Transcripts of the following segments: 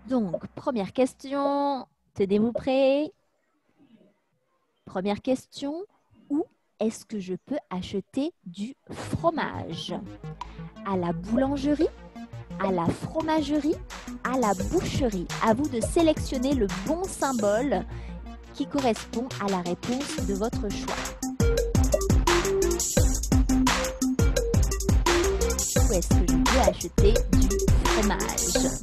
Donc, première question, tenez-vous prêts? Première question, où est-ce que je peux acheter du fromage? À la boulangerie, à la fromagerie, à la boucherie. À vous de sélectionner le bon symbole qui correspond à la réponse de votre choix. Où est-ce que je peux acheter du fromage?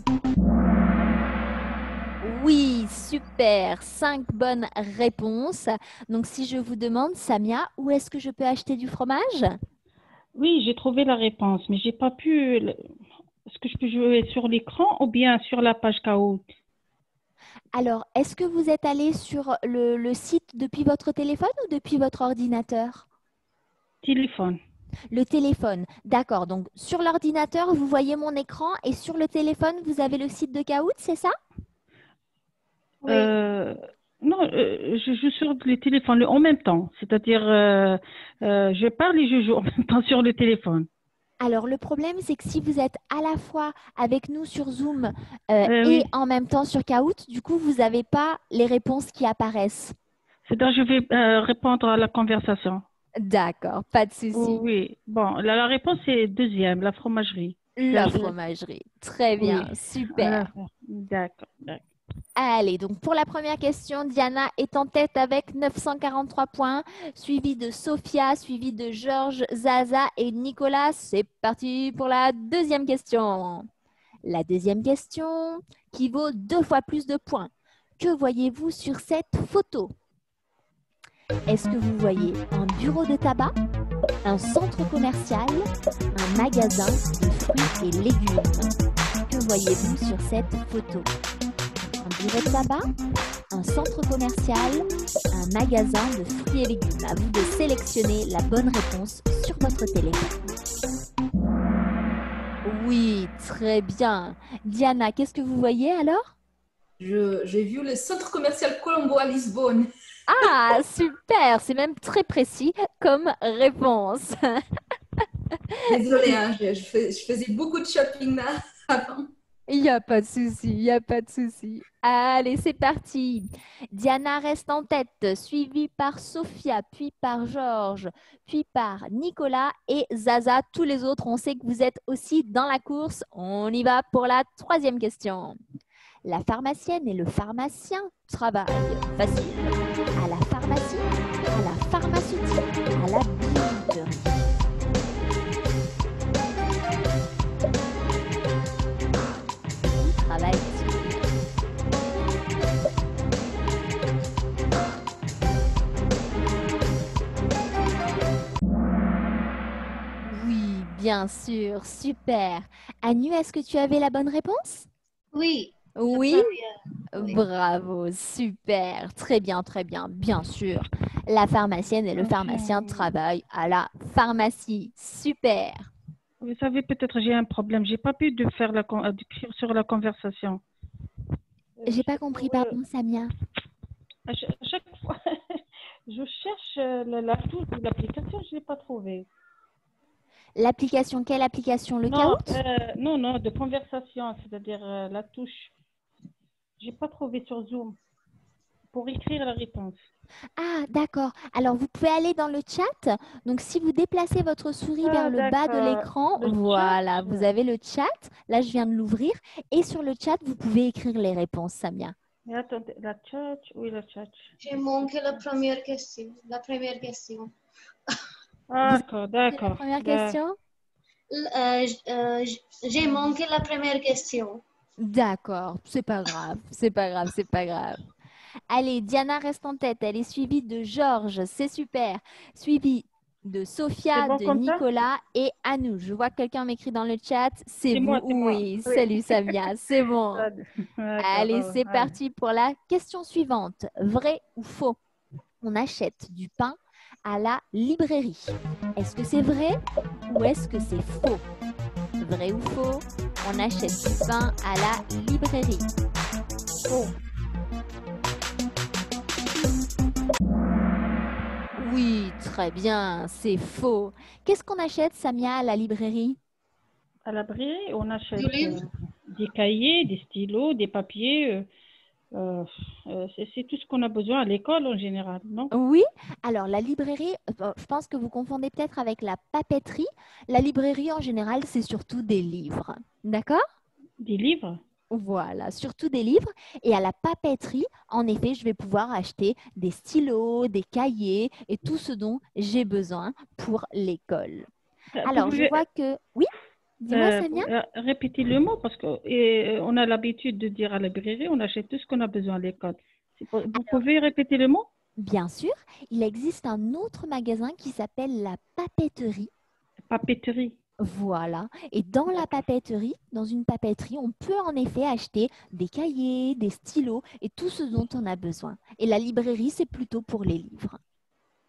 Oui, super, 5 bonnes réponses. Donc, si je vous demande, Samia, où est-ce que je peux acheter du fromage? Oui, j'ai trouvé la réponse, mais j'ai pas pu. Est-ce que je peux jouer sur l'écran ou bien sur la page Kahoot? Alors, est-ce que vous êtes allé sur le site depuis votre téléphone ou depuis votre ordinateur? Téléphone. Le téléphone, d'accord. Donc, sur l'ordinateur, vous voyez mon écran et sur le téléphone, vous avez le site de Kahoot, c'est ça? Oui. Euh, non, je joue sur le téléphone en même temps. C'est-à-dire, je parle et je joue en même temps sur le téléphone. Alors, le problème, c'est que si vous êtes à la fois avec nous sur Zoom et Oui. en même temps sur Kahoot, du coup, vous n'avez pas les réponses qui apparaissent. C'est-à-dire, je vais répondre à la conversation. D'accord, pas de souci. Oui. Bon, la réponse est deuxième, la fromagerie. La fromagerie. Très bien, Oui. super. D'accord, d'accord. Allez, donc pour la première question, Diana est en tête avec 943 points, suivi de Sophia, suivi de Georges, Zaza et Nicolas. C'est parti pour la deuxième question. La deuxième question qui vaut 2 fois plus de points. Que voyez-vous sur cette photo? Est-ce que vous voyez un bureau de tabac, un centre commercial, un magasin de fruits et légumes? Que voyez-vous sur cette photo? Un bureau de tabac, un centre commercial, un magasin de fruits et légumes. À vous de sélectionner la bonne réponse sur votre téléphone. Oui, très bien. Diana, qu'est-ce que vous voyez alors? J'ai vu le centre commercial Colombo à Lisbonne. Ah, super, c'est même très précis comme réponse. Désolée, hein, je faisais beaucoup de shopping là avant. Il n'y a pas de souci, il n'y a pas de souci. Allez, c'est parti. Diana reste en tête, suivie par Sophia, puis par Georges, puis par Nicolas et Zaza. Tous les autres, on sait que vous êtes aussi dans la course. On y va pour la troisième question. La pharmacienne et le pharmacien travaillent. Facile. À la pharmacie, à la pharmaceutique, à la bijouterie. Travaille-t-il? Oui, bien sûr, super. Anu, est-ce que tu avais la bonne réponse? Oui, je Oui, préviens. Oui. bravo, super, très bien, bien sûr. La pharmacienne et le pharmacien travaillent à la pharmacie. Super. Vous savez, peut-être j'ai un problème. J'ai pas pu de faire d'écrire sur la conversation. J'ai pas compris, Ouais, pardon, Samia. à chaque fois, je cherche la touche de l'application, je l'ai pas trouvée. L'application, quelle application? Le Non, Kahoot? non, de conversation, c'est-à-dire la touche. J'ai pas trouvé sur Zoom pour écrire la réponse. Ah, d'accord. Alors, vous pouvez aller dans le chat. Donc, si vous déplacez votre souris vers Ah, le bas de d'accord. l'écran, Le voilà, chat. vous avez le chat. Là, je viens de l'ouvrir. Et sur le chat, vous pouvez écrire les réponses, Samia. Mais attendez, la chat, oui, la chat. J'ai manqué la première question. La première question. D'accord, C'est la d'accord. première question? J'ai manqué la première question. D'accord, c'est pas grave, c'est pas grave, c'est pas grave. Allez, Diana reste en tête. Elle est suivie de Georges, c'est super. Suivie de C'est Sophia, bon de comme ça? Nicolas et Anou. Je vois que quelqu'un m'écrit dans le chat. C'est C'est vous? moi, c'est moi. Oui, Oui. salut Samia, c'est bon. Ah, d'accord. Allez, c'est Ouais. parti pour la question suivante. Vrai ou faux? On achète du pain à la librairie. Est-ce que c'est vrai ou est-ce que c'est faux? Vrai ou faux? On achète du pain à la librairie. Oh, Oui, très bien, c'est faux. Qu'est-ce qu'on achète, Samia, à la librairie? à l'abri, on Du achète livre? des cahiers, des stylos, des papiers. C'est tout ce qu'on a besoin à l'école en général, non? Oui, alors la librairie, je pense que vous confondez peut-être avec la papeterie. La librairie, en général, c'est surtout des livres. D'accord? Des livres? Voilà, surtout des livres. Et à la papeterie, en effet, je vais pouvoir acheter des stylos, des cahiers et tout ce dont j'ai besoin pour l'école. Alors, je Pouvez vois que… Oui, dis-moi, Samia. répéter le mot parce que on a l'habitude de dire à la librairie, on achète tout ce qu'on a besoin à l'école. Vous pouvez répéter le mot? Bien sûr, il existe un autre magasin qui s'appelle la papeterie. Papeterie. Voilà. Et dans la papeterie, dans une papeterie, on peut en effet acheter des cahiers, des stylos et tout ce dont on a besoin. Et la librairie, c'est plutôt pour les livres.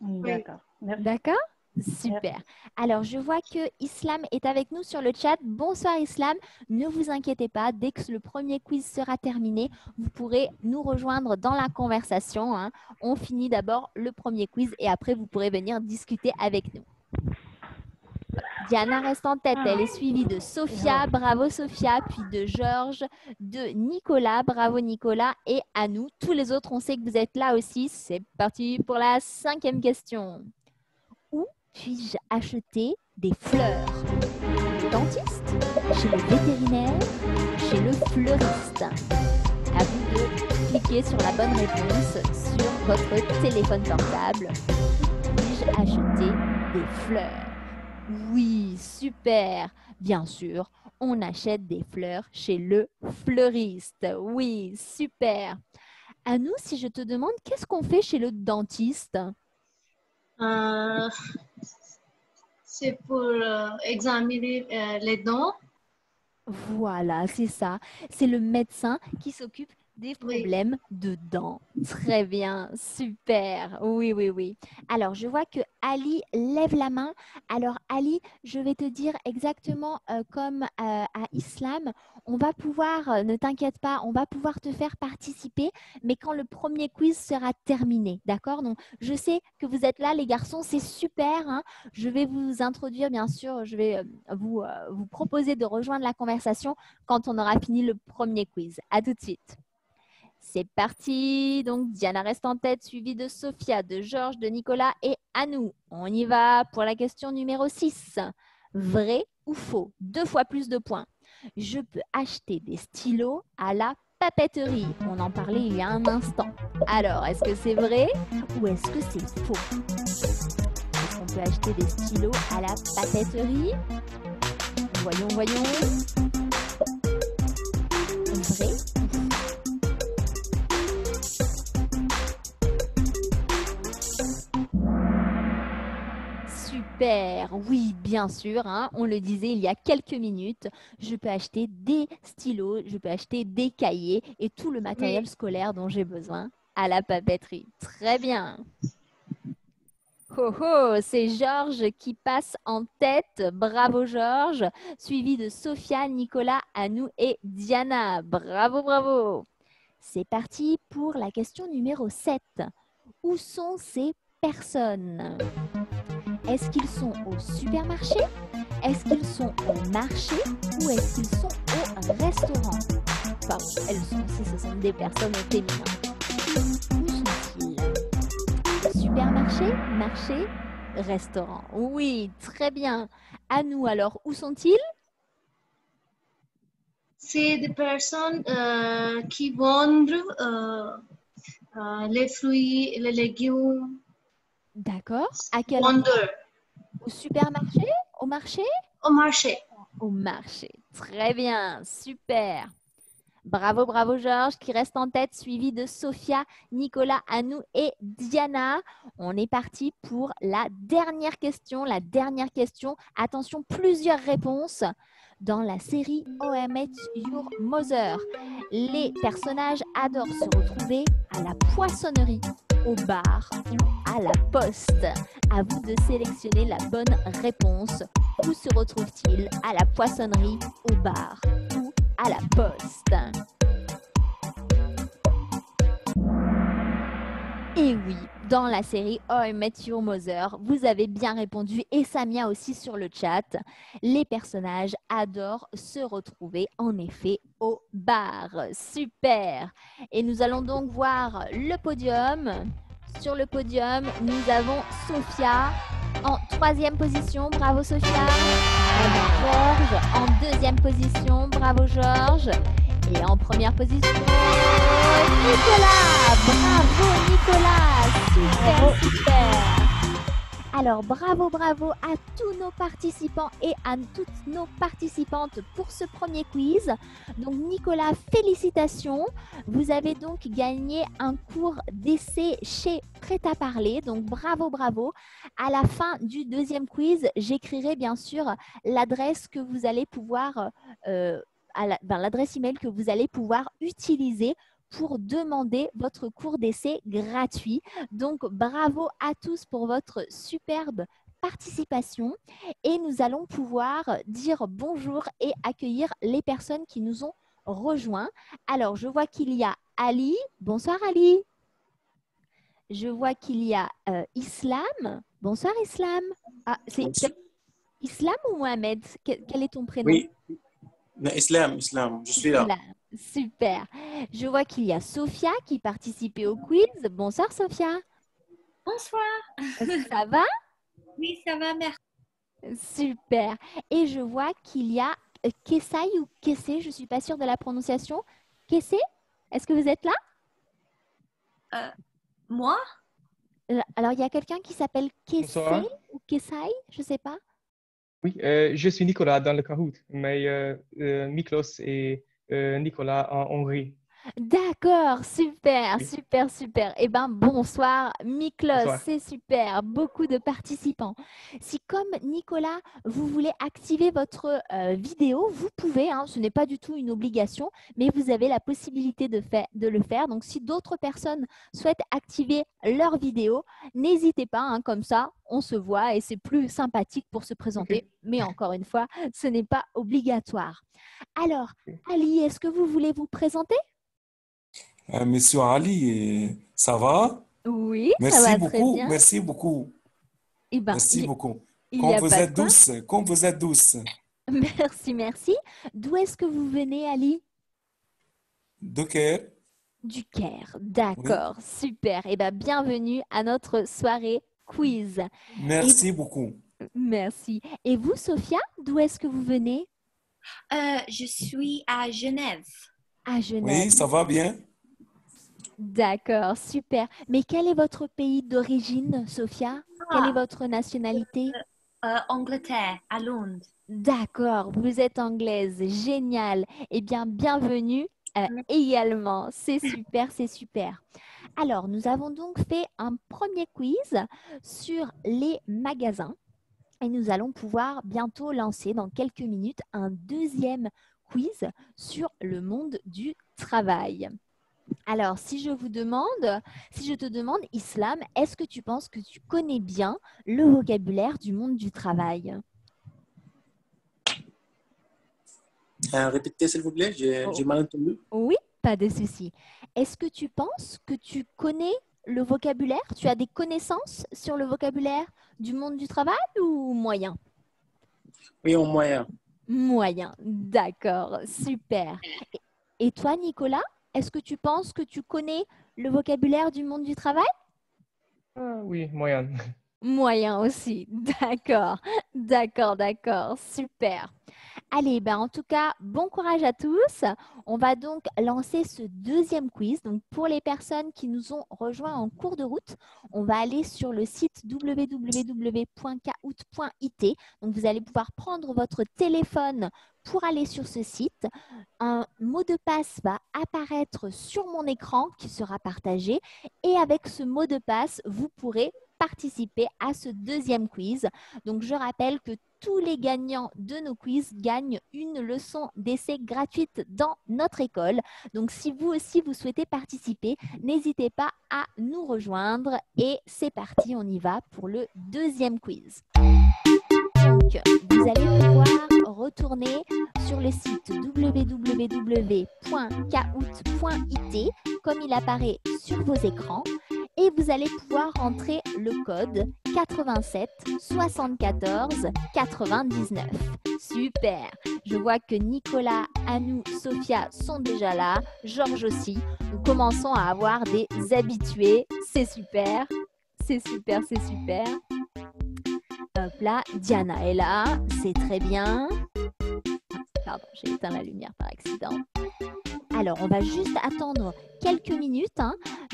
D'accord. Merci. D'accord? Super. Alors, je vois que Islam est avec nous sur le chat. Bonsoir Islam. Ne vous inquiétez pas, dès que le premier quiz sera terminé, vous pourrez nous rejoindre dans la conversation, hein. On finit d'abord le premier quiz et après, vous pourrez venir discuter avec nous. Diana reste en tête, elle est suivie de Sophia, bravo Sophia, puis de Georges, de Nicolas, bravo Nicolas, et à nous. Tous les autres, on sait que vous êtes là aussi. C'est parti pour la 5e question. Où puis-je acheter des fleurs? Chez le dentiste, chez le vétérinaire, chez le fleuriste. À vous de cliquer sur la bonne réponse sur votre téléphone portable. Où puis-je acheter des fleurs? Oui, super. Bien sûr, on achète des fleurs chez le fleuriste. Oui, super. À nous, si je te demande, qu'est-ce qu'on fait chez le dentiste? C'est pour examiner les dents. Voilà, c'est ça. C'est le médecin qui s'occupe des problèmes de dents. Très bien, super. Oui, oui, oui. Alors, je vois que Ali lève la main. Alors, Ali, je vais te dire exactement comme à Islam, on va pouvoir, ne t'inquiète pas, on va pouvoir te faire participer, mais quand le premier quiz sera terminé, d'accord? Donc, je sais que vous êtes là, les garçons, c'est super, hein. Je vais vous introduire, bien sûr, je vais vous proposer de rejoindre la conversation quand on aura fini le premier quiz. À tout de suite. C'est parti. Donc, Diana reste en tête, suivie de Sophia, de Georges, de Nicolas et Anou. On y va pour la question numéro 6. Vrai ou faux? 2 fois plus de points. Je peux acheter des stylos à la papeterie. On en parlait il y a un instant. Alors, est-ce que c'est vrai ou est-ce que c'est faux? Est-ce qu'on peut acheter des stylos à la papeterie? Voyons, voyons. Vrai? Super, oui, bien sûr, hein, on le disait il y a quelques minutes, je peux acheter des stylos, je peux acheter des cahiers et tout le matériel scolaire dont j'ai besoin à la papeterie. Très bien. Oh oh, c'est Georges qui passe en tête. Bravo Georges, suivi de Sophia, Nicolas, Anou et Diana. Bravo, bravo. C'est parti pour la question numéro 7. Où sont ces personnes? Est-ce qu'ils sont au supermarché? Est-ce qu'ils sont au marché? Ou est-ce qu'ils sont au restaurant? Pardon, elles sont si ce sont des personnes au féminin. Où sont-ils? Supermarché, marché, restaurant. Oui, très bien. À nous alors, où sont-ils? C'est des personnes qui vendent les fruits, les légumes. D'accord. À quel Vendeurs Au supermarché? Au marché? au marché. Au marché. Très bien, super. Bravo, bravo Georges qui reste en tête, suivi de Sophia, Nicolas, Anou et Diana. On est parti pour la dernière question. La dernière question. Attention, plusieurs réponses. Dans la série Oh I Met Your Mother, les personnages adorent se retrouver à la poissonnerie, au bar ou à la poste. À vous de sélectionner la bonne réponse. Où se retrouve-t-il? À la poissonnerie, au bar ou à la poste? Et oui, dans la série How I Met Your Mother. Vous avez bien répondu et Samia aussi sur le chat. Les personnages adorent se retrouver en effet au bar. Super. Et nous allons donc voir le podium. Sur le podium, nous avons Sophia en 3e position. Bravo Sophia. Georges en 2e position. Bravo Georges. Et en 1re position, Nicolas. Bravo Nicolas. Super, super. Alors, bravo à tous nos participants et à toutes nos participantes pour ce premier quiz. Donc, Nicolas, félicitations. Vous avez donc gagné un cours d'essai chez Prêt à Parler. Donc, bravo. À la fin du 2e quiz, j'écrirai bien sûr l'adresse que vous allez pouvoir, l'adresse email que vous allez pouvoir utiliser pour demander votre cours d'essai gratuit. Donc, bravo à tous pour votre superbe participation et nous allons pouvoir dire bonjour et accueillir les personnes qui nous ont rejoints. Alors, je vois qu'il y a Ali. Bonsoir Ali. Je vois qu'il y a Islam. Bonsoir Islam. Ah, c'est Islam ou Mohamed? Quel est ton prénom? Oui, Islam, je suis là. Super. Je vois qu'il y a Sophia qui participait au quiz. Bonsoir Sophia. Bonsoir. Ça va? Oui, ça va, merci. Super. Et je vois qu'il y a Kessai ou Kessé, je ne suis pas sûre de la prononciation. Kessé, est-ce que vous êtes là? Moi? Alors, il y a quelqu'un qui s'appelle Kessé ou Kessai, je ne sais pas. Oui, je suis Nicolas dans le Kahoot, mais Miklos et Nicolas en Hongrie. D'accord, super. Eh bien, bonsoir Miklos, c'est super, beaucoup de participants. Si comme Nicolas, vous voulez activer votre vidéo, vous pouvez, hein, ce n'est pas du tout une obligation, mais vous avez la possibilité de le faire. Donc, si d'autres personnes souhaitent activer leur vidéo, n'hésitez pas, hein, comme ça, on se voit et c'est plus sympathique pour se présenter. Okay. Mais encore une fois, ce n'est pas obligatoire. Alors, Ali, est-ce que vous voulez vous présenter? Monsieur Ali, ça va? Oui, ça va très bien. Merci beaucoup. Eh ben, merci beaucoup. Comme vous êtes douce. Merci. D'où est-ce que vous venez, Ali? Du Caire. Du Caire, d'accord, oui. Super. Eh bien, bienvenue à notre soirée quiz. Merci beaucoup. Merci. Et vous, Sophia, d'où est-ce que vous venez? Je suis à Genève. À Genève. Oui, ça va bien. D'accord, super. Mais quel est votre pays d'origine, Sophia? Quelle est votre nationalité? Angleterre, à Londres. D'accord, vous êtes anglaise, génial. Eh bien, bienvenue également. C'est super. Alors, nous avons donc fait un premier quiz sur les magasins et nous allons pouvoir bientôt lancer dans quelques minutes un deuxième quiz sur le monde du travail. Alors, si je te demande, Islam, est-ce que tu penses que tu connais bien le vocabulaire du monde du travail? Répétez, s'il vous plaît, j'ai mal entendu. Oui, pas de souci. Est-ce que tu penses que tu connais le vocabulaire? Tu as des connaissances sur le vocabulaire du monde du travail ou moyen? Oui, en moyen. Moyen, d'accord, super. Et toi, Nicolas? Est-ce que tu penses que tu connais le vocabulaire du monde du travail? Oui, moyen. Moyen aussi, d'accord, super. Allez, en tout cas, bon courage à tous. On va donc lancer ce deuxième quiz. Donc, pour les personnes qui nous ont rejoints en cours de route, on va aller sur le site www.kahoot.it. Donc, vous allez pouvoir prendre votre téléphone pour aller sur ce site. Un mot de passe va apparaître sur mon écran qui sera partagé. Et avec ce mot de passe, vous pourrez participer à ce deuxième quiz. Donc, je rappelle que tous les gagnants de nos quiz gagnent une leçon d'essai gratuite dans notre école. Donc, si vous aussi, vous souhaitez participer, n'hésitez pas à nous rejoindre. Et c'est parti, on y va pour le deuxième quiz. Donc, vous allez pouvoir retourner sur le site www.kahoot.it comme il apparaît sur vos écrans. et vous allez pouvoir rentrer le code 87 74 99. Super! Je vois que Nicolas, Anou, Sophia sont déjà là, Georges aussi. Nous commençons à avoir des habitués. C'est super, c'est super, c'est super. Hop là, Diana est là, c'est très bien. Pardon, j'ai éteint la lumière par accident. Alors, on va juste attendre quelques minutes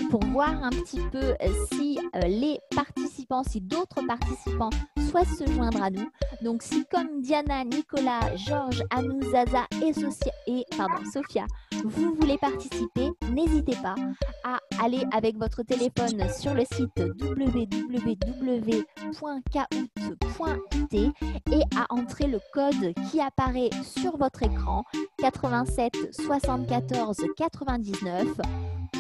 pour voir un petit peu si les participants, si d'autres participants souhaitent se joindre à nous. Donc, si comme Diana, Nicolas, Georges, Anou, Zaza et Sophia, vous voulez participer, n'hésitez pas à aller avec votre téléphone sur le site www.kahoot.it et à entrer le code qui apparaît sur votre écran 87 74 99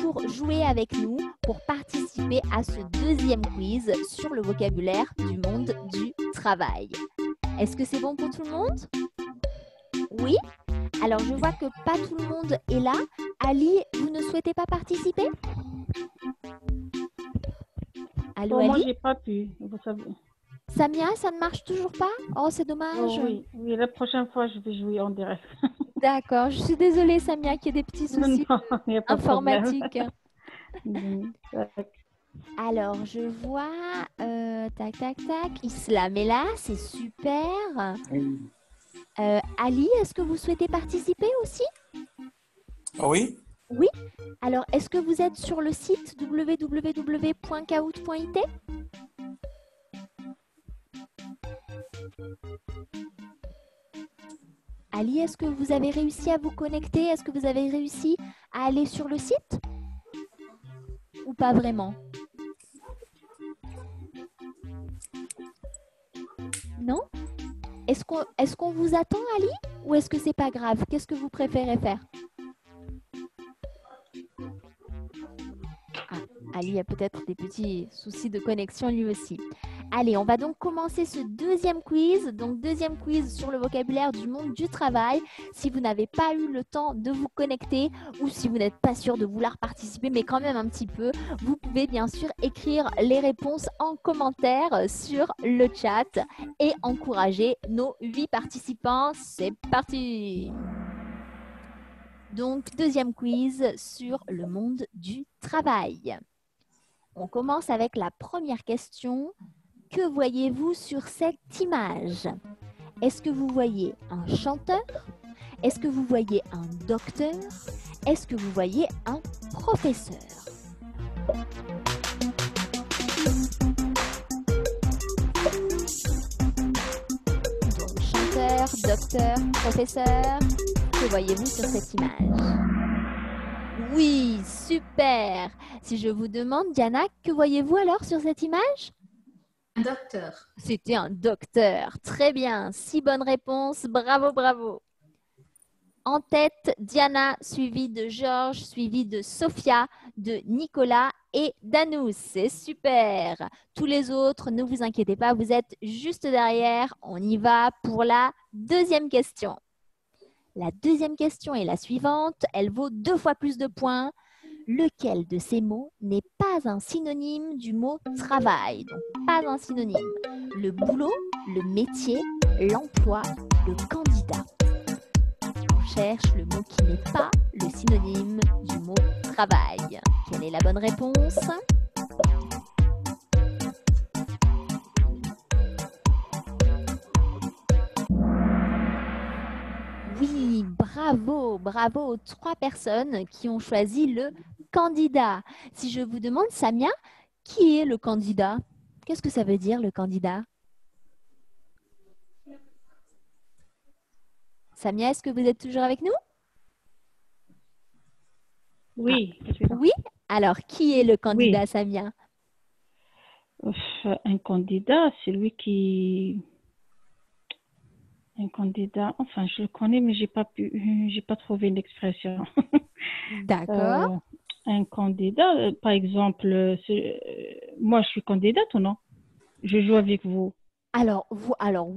pour jouer avec nous, pour participer à ce deuxième quiz sur le vocabulaire du monde du travail. Est-ce que c'est bon pour tout le monde? Oui? Alors, je vois que pas tout le monde est là. Ali, vous ne souhaitez pas participer? Allô, Moi, Ali? j'ai pas pu, vous savez. Samia, ça ne marche toujours pas? Oh, c'est dommage. Oui, la prochaine fois, je vais jouer en direct. D'accord, je suis désolée, Samia, qu'il y ait des petits soucis Non, il n'y a pas de problème. informatiques. Tac. Alors, je vois, tac, tac, tac, Islam est là, c'est super. Oui. Ali, est-ce que vous souhaitez participer aussi? Ah oui? Oui. Alors, est-ce que vous êtes sur le site www.kahoot.it? Ali, est-ce que vous avez réussi à vous connecter? Est-ce que vous avez réussi à aller sur le site? Ou pas vraiment? Non? Est-ce qu'on vous attend, Ali? Ou est-ce que c'est pas grave? Qu'est-ce que vous préférez faire? Ah, Ali a peut-être des petits soucis de connexion lui aussi. Allez, on va donc commencer ce deuxième quiz. Donc, deuxième quiz sur le vocabulaire du monde du travail. Si vous n'avez pas eu le temps de vous connecter ou si vous n'êtes pas sûr de vouloir participer, mais quand même un petit peu, vous pouvez bien sûr écrire les réponses en commentaire sur le chat et encourager nos 8 participants. C'est parti! Donc, deuxième quiz sur le monde du travail. On commence avec la première question. Que voyez-vous sur cette image? Est-ce que vous voyez un chanteur? Est-ce que vous voyez un docteur? Est-ce que vous voyez un professeur? Donc, chanteur, docteur, professeur. Que voyez-vous sur cette image? Oui, super! Si je vous demande, Diana, que voyez-vous alors sur cette image? Un docteur. C'était un docteur. Très bien. 6 bonnes réponses. Bravo, bravo. En tête, Diana, suivie de Georges, suivie de Sophia, de Nicolas et d'Anou. C'est super. Tous les autres, ne vous inquiétez pas, vous êtes juste derrière. On y va pour la deuxième question. La deuxième question est la suivante. Elle vaut 2 fois plus de points. Lequel de ces mots n'est pas un synonyme du mot travail? Donc, pas un synonyme. Le boulot, le métier, l'emploi, le candidat. On cherche le mot qui n'est pas le synonyme du mot travail. Quelle est la bonne réponse? Oui, bravo, bravo aux 3 personnes qui ont choisi le candidat. Si je vous demande, Samia, qui est le candidat? Qu'est-ce que ça veut dire, le candidat? Samia, est-ce que vous êtes toujours avec nous? Oui, je suis là. Oui? Alors, qui est le candidat, Oui. Samia? Un candidat, c'est lui qui... Un candidat, enfin, je le connais, mais j'ai pas trouvé l'expression. D'accord. Un candidat, par exemple, moi, je suis candidate ou non? Je joue avec vous. Alors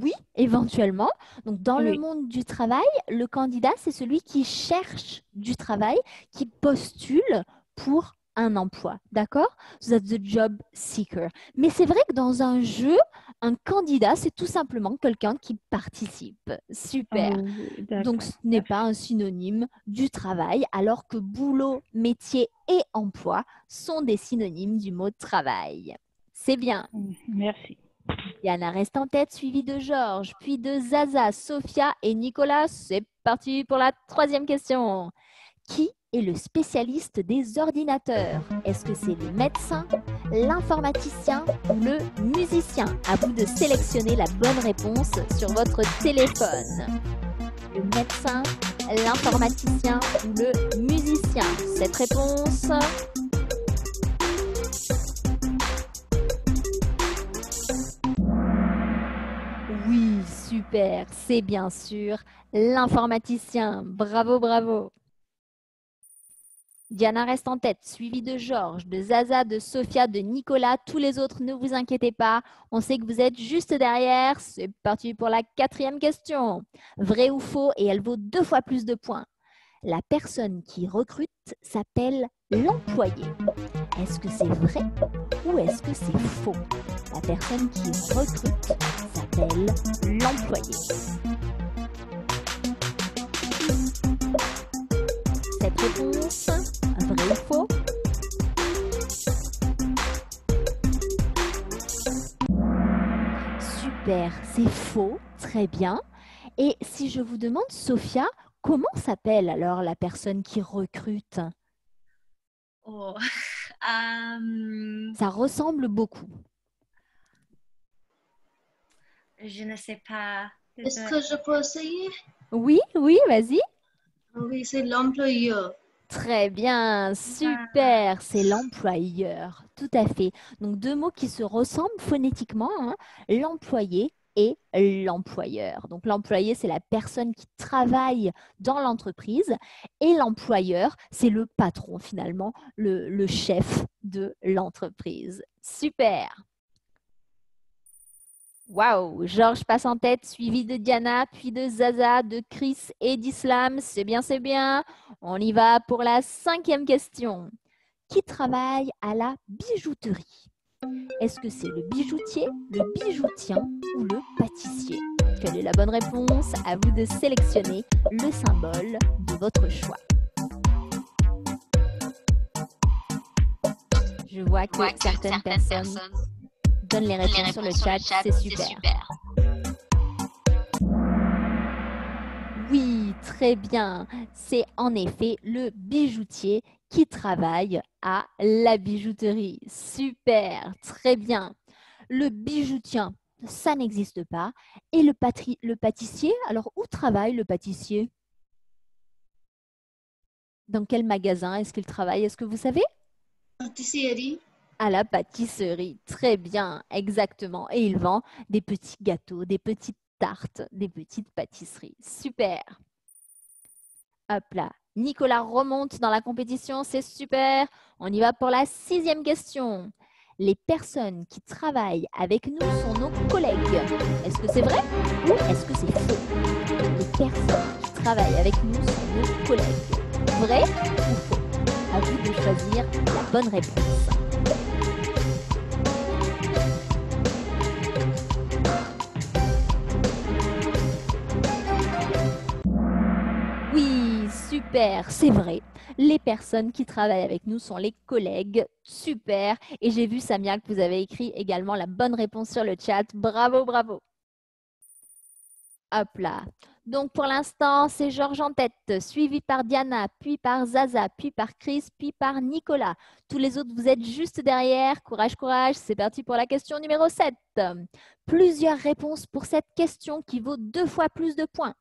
oui, éventuellement. Donc, dans le Oui. monde du travail, le candidat, c'est celui qui cherche du travail, qui postule pour un emploi, d'accord? Vous êtes the job seeker. Mais c'est vrai que dans un jeu, un candidat, c'est tout simplement quelqu'un qui participe. Super. Oh, oui, Donc, d'accord. ce n'est Merci. pas un synonyme du travail, alors que boulot, métier et emploi sont des synonymes du mot travail. C'est bien. Merci. Yana reste en tête, suivi de Georges, puis de Zaza, Sophia et Nicolas. C'est parti pour la troisième question. Qui est le spécialiste des ordinateurs? Est-ce que c'est le médecin, l'informaticien ou le musicien? À vous de sélectionner la bonne réponse sur votre téléphone. Le médecin, l'informaticien ou le musicien? Cette réponse... Oui, super, c'est bien sûr l'informaticien. Bravo, bravo. Diana reste en tête, suivie de Georges, de Zaza, de Sophia, de Nicolas. Tous les autres, ne vous inquiétez pas. On sait que vous êtes juste derrière. C'est parti pour la quatrième question. Vrai ou faux? Et elle vaut 2 fois plus de points. La personne qui recrute s'appelle l'employé. Est-ce que c'est vrai ou est-ce que c'est faux? La personne qui recrute s'appelle l'employé. Cette réponse, vrai ou faux? Super, c'est faux, très bien. Et si je vous demande, Sophia, comment s'appelle alors la personne qui recrute? Oh. Ça ressemble beaucoup. Je ne sais pas. Est-ce que je peux essayer? Oui, oui, vas-y. Oui, c'est l'employeur. Très bien, super, c'est l'employeur, tout à fait. Donc 2 mots qui se ressemblent phonétiquement, hein, l'employé et l'employeur. Donc l'employé, c'est la personne qui travaille dans l'entreprise et l'employeur, c'est le patron finalement, le chef de l'entreprise. Super. Waouh, Georges passe en tête, suivi de Diana, puis de Zaza, de Chris et d'Islam. C'est bien, c'est bien. On y va pour la 5e question. Qui travaille à la bijouterie? Est-ce que c'est le bijoutier, le bijoutien ou le pâtissier? Quelle est la bonne réponse? À vous de sélectionner le symbole de votre choix. Je vois que certaines personnes donnent les réponses sur le chat, c'est super. Oui, très bien. C'est en effet le bijoutier qui travaille à la bijouterie. Super, très bien. Le bijoutien, ça n'existe pas. Et le pâtissier, alors où travaille le pâtissier? Dans quel magasin est-ce qu'il travaille? Est-ce que vous savez? Pâtisserie. À la pâtisserie, très bien, exactement. Et il vend des petits gâteaux, des petites tartes, des petites pâtisseries. Super. Hop là. Nicolas remonte dans la compétition, c'est super. On y va pour la 6e question. Les personnes qui travaillent avec nous sont nos collègues. Est-ce que c'est vrai ou est-ce que c'est faux? Les personnes qui travaillent avec nous sont nos collègues. Vrai ou faux? À vous de choisir la bonne réponse. Oui, super, c'est vrai. Les personnes qui travaillent avec nous sont les collègues. Super. Et j'ai vu, Samia, que vous avez écrit également la bonne réponse sur le chat. Bravo, bravo. Hop là. Donc, pour l'instant, c'est Georges en tête, suivi par Diana, puis par Zaza, puis par Chris, puis par Nicolas. Tous les autres, vous êtes juste derrière. Courage, courage. C'est parti pour la question numéro 7. Plusieurs réponses pour cette question qui vaut 2 fois plus de points.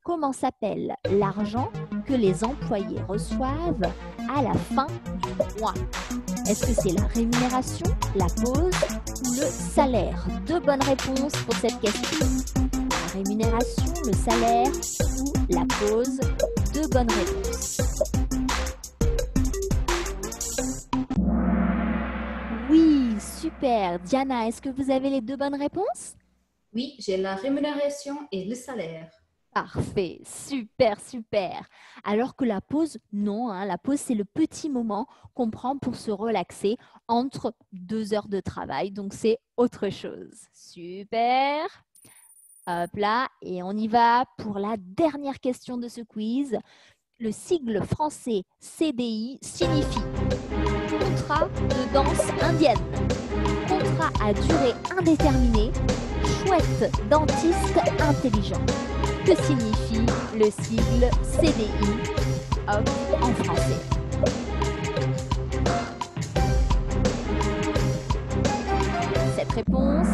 Comment s'appelle l'argent que les employés reçoivent à la fin du mois? Est-ce que c'est la rémunération, la pause ou le salaire? 2 bonnes réponses pour cette question. La rémunération, le salaire ou la pause? 2 bonnes réponses. Oui, super. Diana, est-ce que vous avez les 2 bonnes réponses? Oui, j'ai la rémunération et le salaire. Parfait, super, super. Alors que la pause, non, hein, la pause, c'est le petit moment qu'on prend pour se relaxer entre 2 heures de travail. Donc, c'est autre chose. Super. Hop là, et on y va pour la dernière question de ce quiz. Le sigle français CDI signifie contrat de danse indienne, contrat à durée indéterminée, chouette dentiste intelligent. Que signifie le sigle CDI en français? Cette réponse,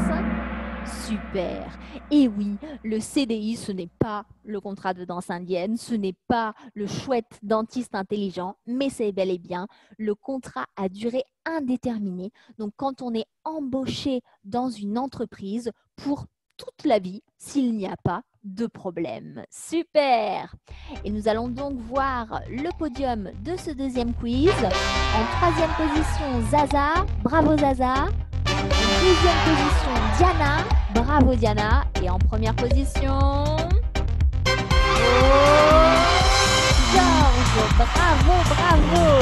super. Et oui, le CDI, ce n'est pas le contrat de danse indienne, ce n'est pas le chouette dentiste intelligent, mais c'est bel et bien le contrat à durée indéterminée. Donc, quand on est embauché dans une entreprise pour toute la vie, s'il n'y a pas de problème. Super! Et nous allons donc voir le podium de ce deuxième quiz. En troisième position, Zaza. Bravo Zaza. En deuxième position, Diana. Bravo Diana. Et en première position, Georges. Bravo, bravo.